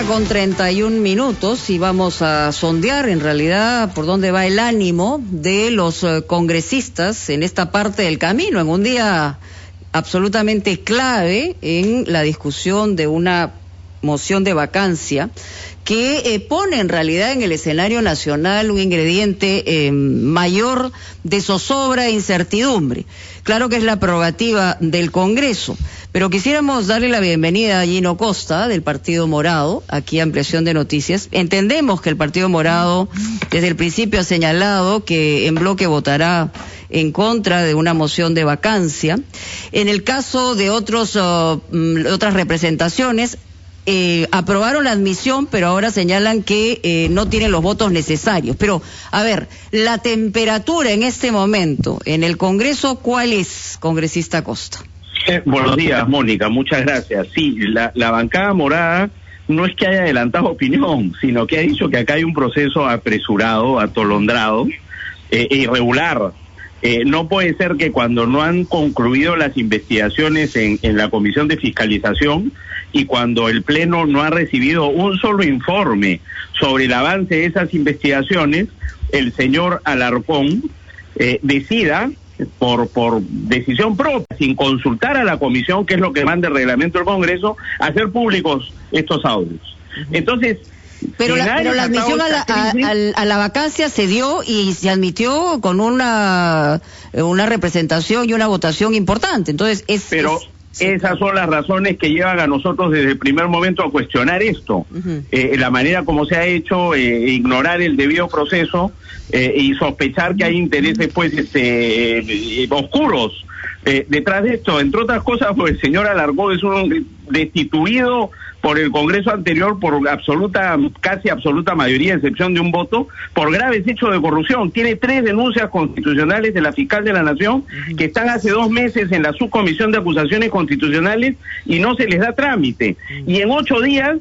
1:31 y vamos a sondear en realidad por dónde va el ánimo de los congresistas en esta parte del camino, en un día absolutamente clave en la discusión de una moción de vacancia que pone en realidad en el escenario nacional un ingrediente mayor de zozobra e incertidumbre. Claro que es la prerrogativa del Congreso, pero quisiéramos darle la bienvenida a Gino Costa del Partido Morado, aquí a Ampliación de Noticias. Entendemos que el Partido Morado desde el principio ha señalado que en bloque votará en contra de una moción de vacancia. En el caso de otras representaciones, aprobaron la admisión, pero ahora señalan que no tienen los votos necesarios. Pero, a ver, la temperatura en este momento en el Congreso, ¿cuál es, congresista Costa? Buenos días, Mónica, muchas gracias. Sí, la bancada morada no es que haya adelantado opinión, sino que ha dicho que acá hay un proceso apresurado, atolondrado, irregular. No puede ser que cuando no han concluido las investigaciones en la Comisión de Fiscalización y cuando el Pleno no ha recibido un solo informe sobre el avance de esas investigaciones, el señor Alarcón decida por decisión propia, sin consultar a la Comisión, que es lo que manda el reglamento del Congreso, hacer públicos estos audios. Entonces, pero la admisión a la vacancia se dio y se admitió con una representación y una votación importante. Entonces esas son las razones que llevan a nosotros desde el primer momento a cuestionar esto. La manera como se ha hecho, ignorar el debido proceso y sospechar que hay intereses pues oscuros detrás de esto. Entre otras cosas, pues el señor Alarcón es un destituido por el Congreso anterior por casi absoluta mayoría, excepción de un voto, por graves hechos de corrupción. Tiene 3 denuncias constitucionales de la fiscal de la Nación que están hace 2 meses en la subcomisión de acusaciones constitucionales y no se les da trámite. Y en 8 días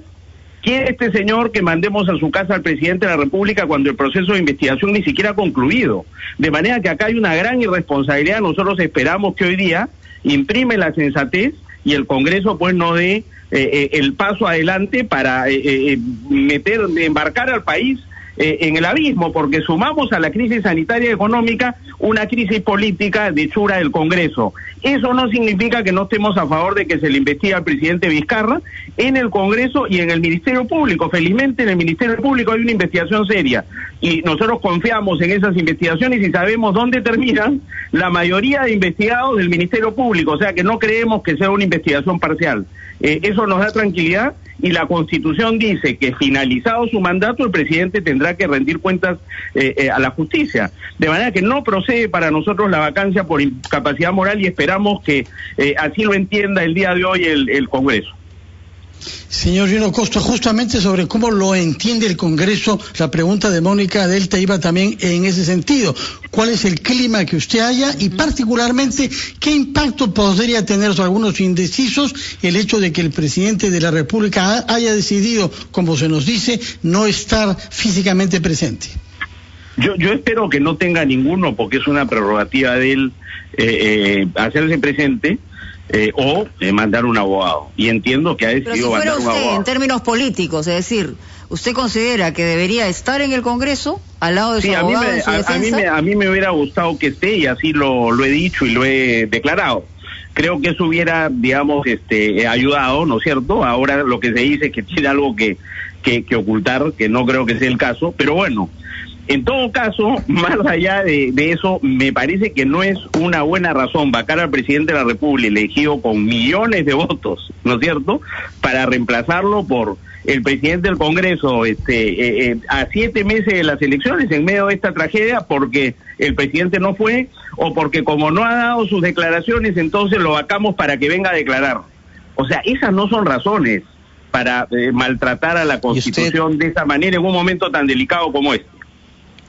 quiere este señor que mandemos a su casa al presidente de la República cuando el proceso de investigación ni siquiera ha concluido. De manera que acá hay una gran irresponsabilidad. Nosotros esperamos que hoy día imprime la sensatez y el Congreso pues no dé el paso adelante para embarcar al país en el abismo, porque sumamos a la crisis sanitaria y económica una crisis política de hechura del Congreso. Eso no significa que no estemos a favor de que se le investigue al presidente Vizcarra en el Congreso y en el Ministerio Público. Felizmente en el Ministerio Público hay una investigación seria y nosotros confiamos en esas investigaciones y sabemos dónde terminan la mayoría de investigados del Ministerio Público, o sea que no creemos que sea una investigación parcial. Eso nos da tranquilidad y la Constitución dice que finalizado su mandato el presidente tendrá que rendir cuentas a la justicia. De manera que no procede para nosotros la vacancia por incapacidad moral y esperamos que así lo entienda el día de hoy el Congreso. Señor Gino Costa, justamente sobre cómo lo entiende el Congreso, la pregunta de Mónica Delta iba también en ese sentido. ¿Cuál es el clima que usted haya y particularmente qué impacto podría tener sobre algunos indecisos el hecho de que el presidente de la República haya decidido, como se nos dice, no estar físicamente presente? Yo espero que no tenga ninguno, porque es una prerrogativa de él hacerse presente. O mandar un abogado, y entiendo que ha decidido mandar un abogado. Pero si fuera usted, en términos políticos, es decir, ¿usted considera que debería estar en el Congreso al lado de su abogado en su defensa? A mí me hubiera gustado que esté, y así lo he dicho y lo he declarado. Creo que eso hubiera, digamos, ayudado, ¿no es cierto? Ahora lo que se dice es que tiene algo que ocultar, que no creo que sea el caso, pero bueno. En todo caso, más allá de eso, me parece que no es una buena razón vacar al presidente de la República, elegido con millones de votos, ¿no es cierto?, para reemplazarlo por el presidente del Congreso a 7 meses de las elecciones, en medio de esta tragedia, porque el presidente no fue, o porque como no ha dado sus declaraciones, entonces lo vacamos para que venga a declarar. O sea, esas no son razones para maltratar a la Constitución de esa manera en un momento tan delicado como este.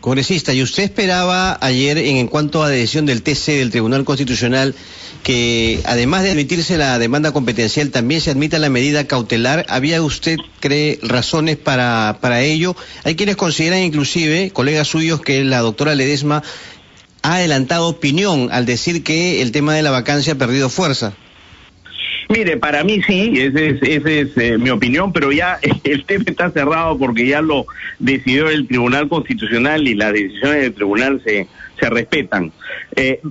Congresista, ¿y usted esperaba ayer, en cuanto a la decisión del TC, del Tribunal Constitucional, que además de admitirse la demanda competencial, también se admita la medida cautelar? ¿Había usted, cree, razones para ello? Hay quienes consideran, inclusive, colegas suyos, que la doctora Ledesma ha adelantado opinión al decir que el tema de la vacancia ha perdido fuerza. Mire, Mire, para mí sí, esa es mi opinión, pero ya el tema está cerrado porque ya lo decidió el Tribunal Constitucional y las decisiones del Tribunal se respetan.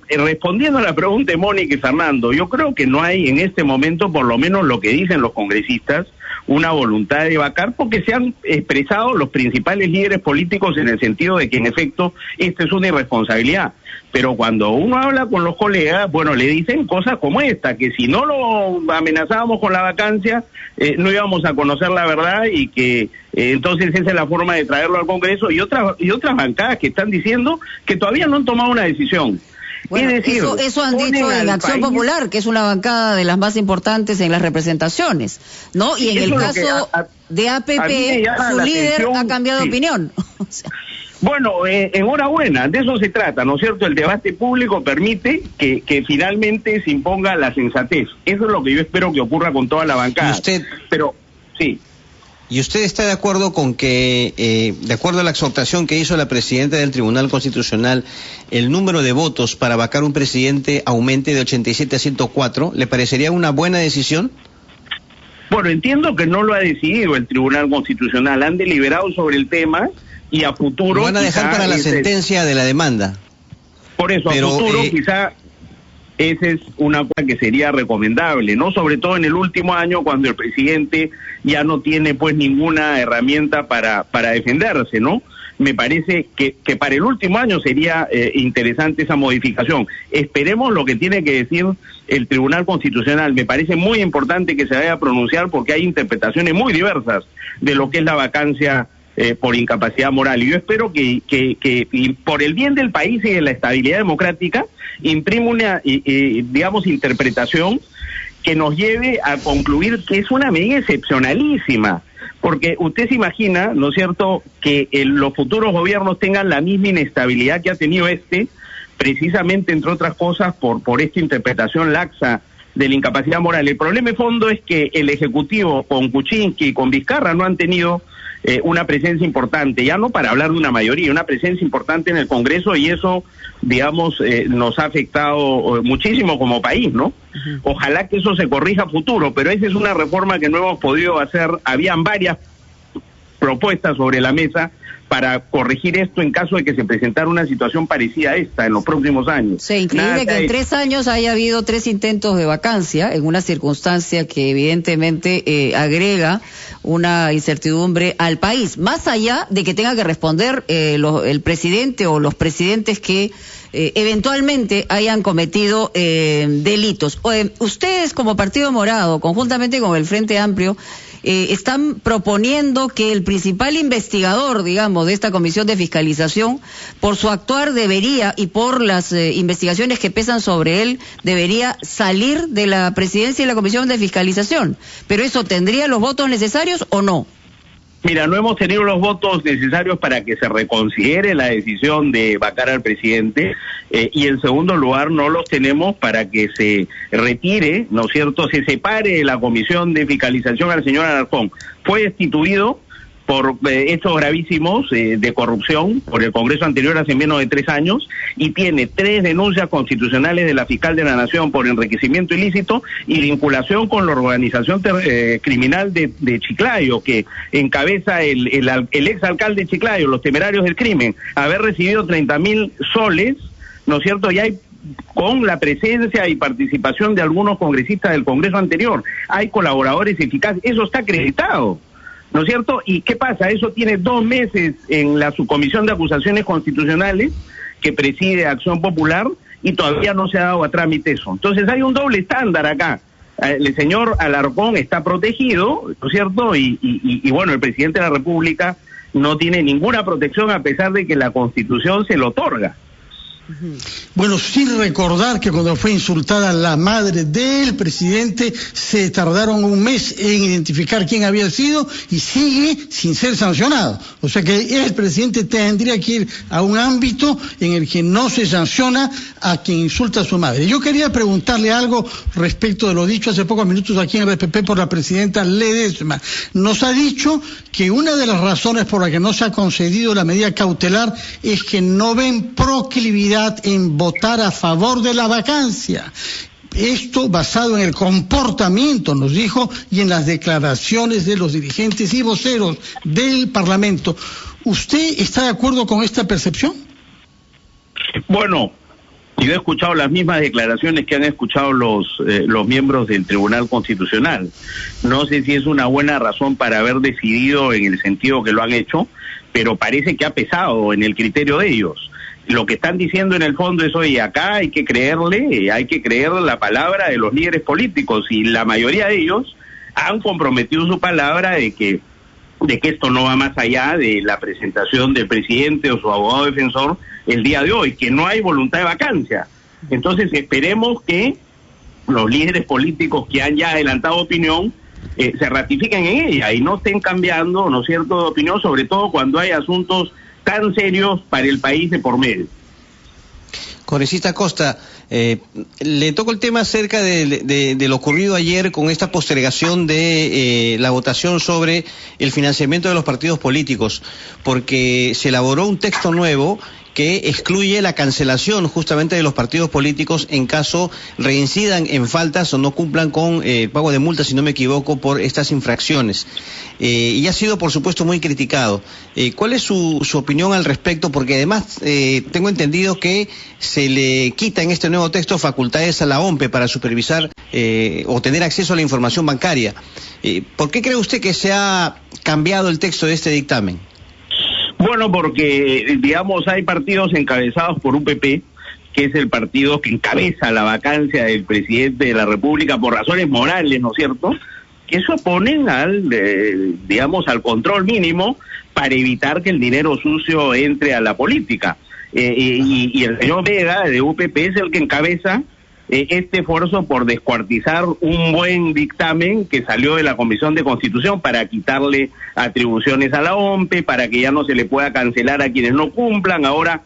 Respondiendo a la pregunta de Mónica y Fernando, yo creo que no hay en este momento, por lo menos lo que dicen los congresistas, una voluntad de vacar, porque se han expresado los principales líderes políticos en el sentido de que en efecto esta es una irresponsabilidad. Pero cuando uno habla con los colegas, bueno, le dicen cosas como esta, que si no lo amenazábamos con la vacancia, no íbamos a conocer la verdad y que entonces esa es la forma de traerlo al Congreso, y otras bancadas que están diciendo que todavía no han tomado una decisión. Bueno, es decir, eso han dicho en Acción Popular, que es una bancada de las más importantes en las representaciones, ¿no? Y en el caso de APP, su líder ha cambiado de opinión. O sea. Bueno, enhorabuena, de eso se trata, ¿no es cierto? El debate público permite que finalmente se imponga la sensatez. Eso es lo que yo espero que ocurra con toda la bancada. Pero, sí. ¿Y usted está de acuerdo con que, de acuerdo a la exhortación que hizo la presidenta del Tribunal Constitucional, el número de votos para vacar un presidente aumente de 87 a 104? ¿Le parecería una buena decisión? Bueno, entiendo que no lo ha decidido el Tribunal Constitucional. Han deliberado sobre el tema y a futuro... Lo van a dejar para la sentencia de la demanda. Por eso, pero, a futuro quizá... Esa es una cosa que sería recomendable, ¿no? Sobre todo en el último año, cuando el presidente ya no tiene pues ninguna herramienta para defenderse, ¿no? Me parece que para el último año sería interesante esa modificación. Esperemos lo que tiene que decir el Tribunal Constitucional. Me parece muy importante que se vaya a pronunciar porque hay interpretaciones muy diversas de lo que es la vacancia por incapacidad moral. Y yo espero que por el bien del país y de la estabilidad democrática, imprime una, digamos, interpretación que nos lleve a concluir que es una medida excepcionalísima. Porque usted se imagina, ¿no es cierto?, que los futuros gobiernos tengan la misma inestabilidad que ha tenido precisamente, entre otras cosas, por esta interpretación laxa de la incapacidad moral. El problema de fondo es que el Ejecutivo, con Kuczynski y con Vizcarra, no han tenido una presencia importante, ya no para hablar de una mayoría, una presencia importante en el Congreso, y eso, digamos, nos ha afectado muchísimo como país, ¿no? Ojalá que eso se corrija a futuro, pero esa es una reforma que no hemos podido hacer. Habían varias propuestas sobre la mesa para corregir esto en caso de que se presentara una situación parecida a esta en los próximos años. Sí, increíble que en 3 años haya habido 3 intentos de vacancia en una circunstancia que evidentemente agrega una incertidumbre al país, más allá de que tenga que responder el presidente o los presidentes que eventualmente hayan cometido delitos. Ustedes como Partido Morado, conjuntamente con el Frente Amplio, están proponiendo que el principal investigador, digamos, de esta comisión de fiscalización, por su actuar debería, y por las investigaciones que pesan sobre él, debería salir de la presidencia de la comisión de fiscalización. Pero eso, ¿tendría los votos necesarios o no? Mira, no hemos tenido los votos necesarios para que se reconsidere la decisión de vacar al presidente, y en segundo lugar no los tenemos para que se retire, ¿no es cierto?, se separe de la comisión de fiscalización al señor Alarcón. Fue destituido por hechos gravísimos de corrupción por el Congreso anterior hace menos de 3 años, y tiene 3 denuncias constitucionales de la fiscal de la Nación por enriquecimiento ilícito y vinculación con la organización criminal de Chiclayo, que encabeza el exalcalde de Chiclayo, los temerarios del crimen, haber recibido 30.000 soles, ¿no es cierto? Y hay, con la presencia y participación de algunos congresistas del Congreso anterior, hay colaboradores eficaces, eso está acreditado, ¿no es cierto? ¿Y qué pasa? Eso tiene 2 meses en la subcomisión de acusaciones constitucionales que preside Acción Popular, y todavía no se ha dado a trámite eso. Entonces hay un doble estándar acá. El señor Alarcón está protegido, ¿no es cierto? Y bueno, el presidente de la República no tiene ninguna protección, a pesar de que la Constitución se lo otorga. Bueno, sin recordar que cuando fue insultada la madre del presidente, se tardaron 1 mes en identificar quién había sido, y sigue sin ser sancionado. O sea que el presidente tendría que ir a un ámbito en el que no se sanciona a quien insulta a su madre. Yo quería preguntarle algo respecto de lo dicho hace pocos minutos aquí en RPP por la presidenta Ledesma. Nos ha dicho que una de las razones por la que no se ha concedido la medida cautelar es que no ven proclividad en votar a favor de la vacancia. Esto basado en el comportamiento, nos dijo, y en las declaraciones de los dirigentes y voceros del Parlamento. ¿Usted está de acuerdo con esta percepción? Bueno, yo he escuchado las mismas declaraciones que han escuchado los miembros del Tribunal Constitucional. No sé si es una buena razón para haber decidido en el sentido que lo han hecho, pero parece que ha pesado en el criterio de ellos. Lo que están diciendo en el fondo es, oye, acá hay que creer la palabra de los líderes políticos, y la mayoría de ellos han comprometido su palabra de que esto no va más allá de la presentación del presidente o su abogado defensor el día de hoy, que no hay voluntad de vacancia. Entonces esperemos que los líderes políticos que han ya adelantado opinión se ratifiquen en ella y no estén cambiando, ¿no es cierto?, de opinión, sobre todo cuando hay asuntos tan serios para el país de por medio. Congresista Costa, le toco el tema acerca de lo ocurrido ayer con esta postergación de la votación sobre el financiamiento de los partidos políticos, porque se elaboró un texto nuevo que excluye la cancelación justamente de los partidos políticos en caso reincidan en faltas o no cumplan con el pago de multas, si no me equivoco, por estas infracciones. Y ha sido, por supuesto, muy criticado. ¿Cuál es su opinión al respecto? Porque además tengo entendido que se le quita en este nuevo texto facultades a la OMPE para supervisar o tener acceso a la información bancaria. ¿Por qué cree usted que se ha cambiado el texto de este dictamen? Bueno, porque, digamos, hay partidos encabezados por UPP, que es el partido que encabeza la vacancia del presidente de la República por razones morales, ¿no es cierto?, que se oponen al control mínimo para evitar que el dinero sucio entre a la política. Y el señor Vega, de UPP, es el que encabeza este esfuerzo por descuartizar un buen dictamen que salió de la Comisión de Constitución para quitarle atribuciones a la OMPE, para que ya no se le pueda cancelar a quienes no cumplan. Ahora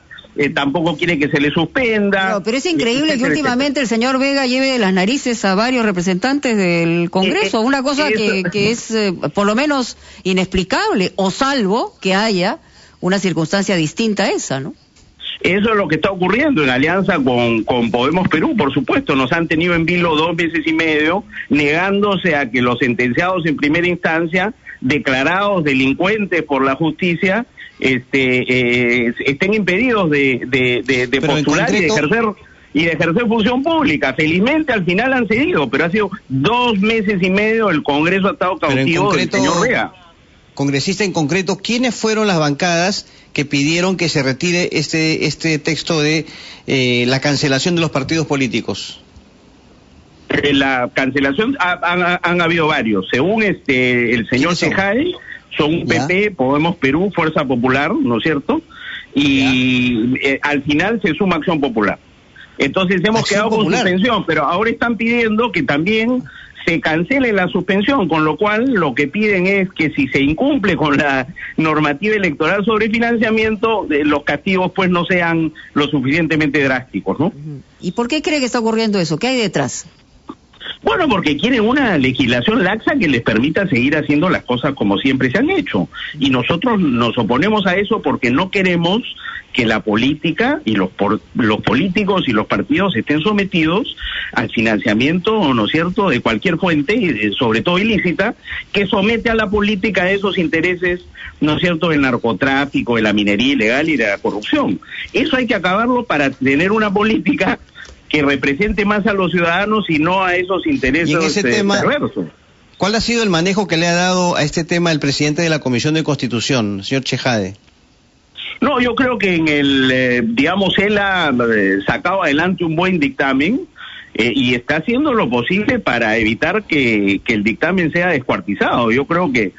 tampoco quiere que se le suspenda. Pero es increíble que últimamente el señor Vega lleve de las narices a varios representantes del Congreso, una cosa que es por lo menos inexplicable, o salvo que haya una circunstancia distinta a esa, ¿no? Eso es lo que está ocurriendo en alianza con Podemos Perú, por supuesto. Nos han tenido en vilo 2 meses y medio, negándose a que los sentenciados en primera instancia, declarados delincuentes por la justicia, estén impedidos de postular y de ejercer función pública. Felizmente al final han cedido, pero ha sido 2 meses y medio el Congreso ha estado cautivo del señor Vega. Congresista, en concreto, ¿quiénes fueron las bancadas que pidieron que se retire este texto de la cancelación de los partidos políticos? La cancelación han habido varios. Según el señor Tejade, son UPP, Podemos Perú, Fuerza Popular, ¿no es cierto? Y al final se suma Acción Popular. Entonces hemos quedado con suspensión, pero ahora están pidiendo que también se cancele la suspensión, con lo cual lo que piden es que si se incumple con la normativa electoral sobre financiamiento, los castigos pues no sean lo suficientemente drásticos, ¿no? ¿Y por qué cree que está ocurriendo eso? ¿Qué hay detrás? Bueno, porque quieren una legislación laxa que les permita seguir haciendo las cosas como siempre se han hecho. Y nosotros nos oponemos a eso porque no queremos que la política y los políticos y los partidos estén sometidos al financiamiento, ¿no es cierto?, de cualquier fuente, sobre todo ilícita, que somete a la política a esos intereses, ¿no es cierto?, del narcotráfico, de la minería ilegal y de la corrupción. Eso hay que acabarlo para tener una política que represente más a los ciudadanos y no a esos intereses. Y en ese tema, perversos. ¿Cuál ha sido el manejo que le ha dado a este tema el presidente de la Comisión de Constitución, señor Tejade? No, yo creo que en él ha sacado adelante un buen dictamen y está haciendo lo posible para evitar que el dictamen sea descuartizado. Yo creo que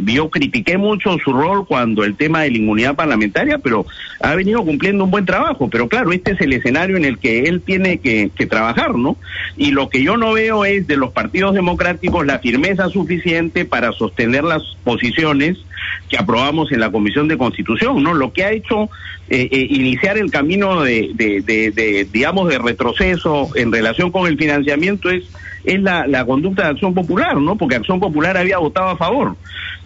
yo critiqué mucho su rol cuando el tema de la inmunidad parlamentaria, pero ha venido cumpliendo un buen trabajo. Pero claro, este es el escenario en el que él tiene que trabajar, ¿no? Y lo que yo no veo es de los partidos democráticos la firmeza suficiente para sostener las posiciones que aprobamos en la Comisión de Constitución, ¿no? Lo que ha hecho iniciar el camino de retroceso en relación con el financiamiento es la conducta de Acción Popular, ¿no? Porque Acción Popular había votado a favor.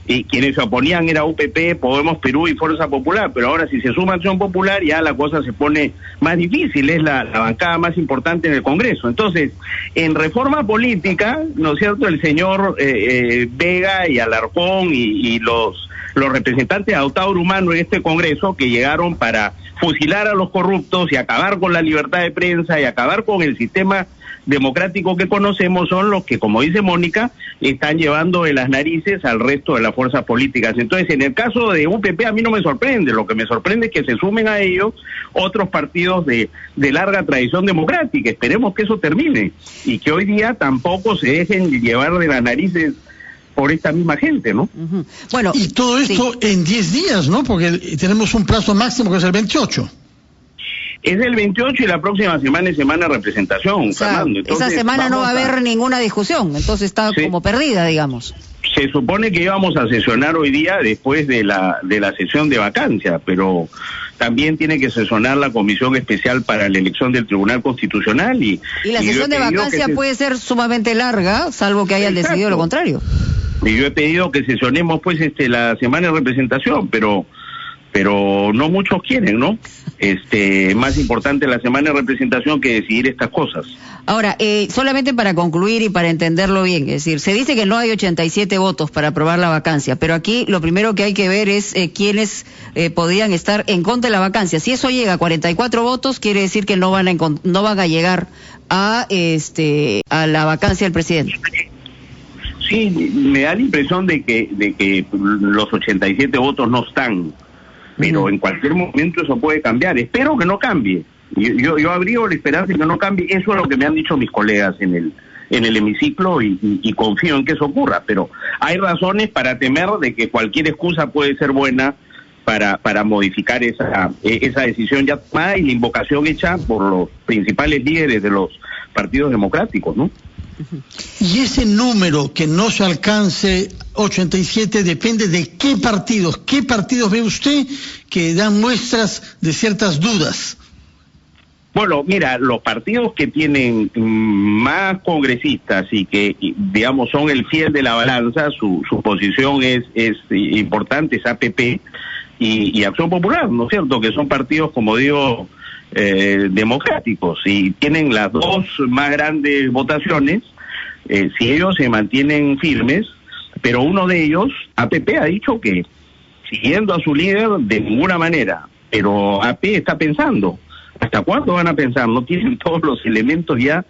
y quienes se oponían era UPP, Podemos Perú y Fuerza Popular, pero ahora si se suma Acción Popular ya la cosa se pone más difícil, es la bancada más importante en el Congreso. Entonces, en reforma política, ¿no es cierto?, el señor Vega y Alarcón y los representantes de Autauro Humano en este Congreso, que llegaron para fusilar a los corruptos y acabar con la libertad de prensa y acabar con el sistema democrático que conocemos, son los que, como dice Mónica, están llevando de las narices al resto de las fuerzas políticas. Entonces, en el caso de UPP a mí no me sorprende, lo que me sorprende es que se sumen a ellos otros partidos de larga tradición democrática. Esperemos que eso termine y que hoy día tampoco se dejen llevar de las narices por esta misma gente, ¿no? Uh-huh. Bueno, y todo esto en 10 días, ¿no? Porque tenemos un plazo máximo que es el 28. Es el 28 y la próxima semana es semana de representación, o sea, Fernando. Entonces, esa semana no va a haber ninguna discusión, entonces está como perdida, digamos. Se supone que íbamos a sesionar hoy día después de la sesión de vacancia, pero también tiene que sesionar la Comisión Especial para la Elección del Tribunal Constitucional y la sesión de vacancia puede ser sumamente larga, salvo que hayan decidido lo contrario. Y yo he pedido que sesionemos pues la semana de representación, pero no muchos quieren, ¿no? Más importante la semana de representación que decidir estas cosas. Ahora, solamente para concluir y para entenderlo bien, es decir, se dice que no hay 87 votos para aprobar la vacancia, pero aquí lo primero que hay que ver es quiénes podrían estar en contra de la vacancia. Si eso llega a 44 votos, quiere decir que no van a llegar a la vacancia del presidente. Sí, me da la impresión de que los 87 votos no están. Pero en cualquier momento eso puede cambiar. Espero que no cambie. Yo abrigo la esperanza de que no cambie. Eso es lo que me han dicho mis colegas en el hemiciclo y confío en que eso ocurra. Pero hay razones para temer de que cualquier excusa puede ser buena para modificar esa decisión ya tomada y la invocación hecha por los principales líderes de los partidos democráticos, ¿no? Y ese número que no se alcance 87 depende de qué partidos ve usted que dan muestras de ciertas dudas. Bueno, mira, los partidos que tienen más congresistas y que, digamos, son el fiel de la balanza, su posición es importante, es APP y Acción Popular, ¿no es cierto?, que son partidos, como digo, democráticos y tienen las dos más grandes votaciones. Si ellos se mantienen firmes, pero uno de ellos, APP, ha dicho que siguiendo a su líder de ninguna manera, pero AP está pensando. ¿Hasta cuándo van a pensar? ¿No tienen todos los elementos ya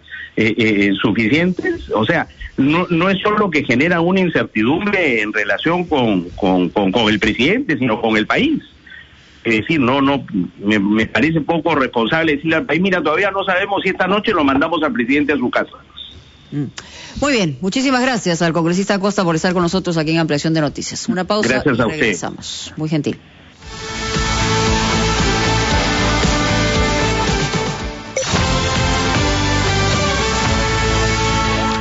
suficientes? O sea, no es solo que genera una incertidumbre en relación con el presidente, sino con el país. Es decir, me parece poco responsable decirle al país, mira, todavía no sabemos si esta noche lo mandamos al presidente a su casa. Muy bien, muchísimas gracias al congresista Acosta por estar con nosotros aquí en Ampliación de Noticias. Una pausa gracias y a regresamos. usted. Muy gentil.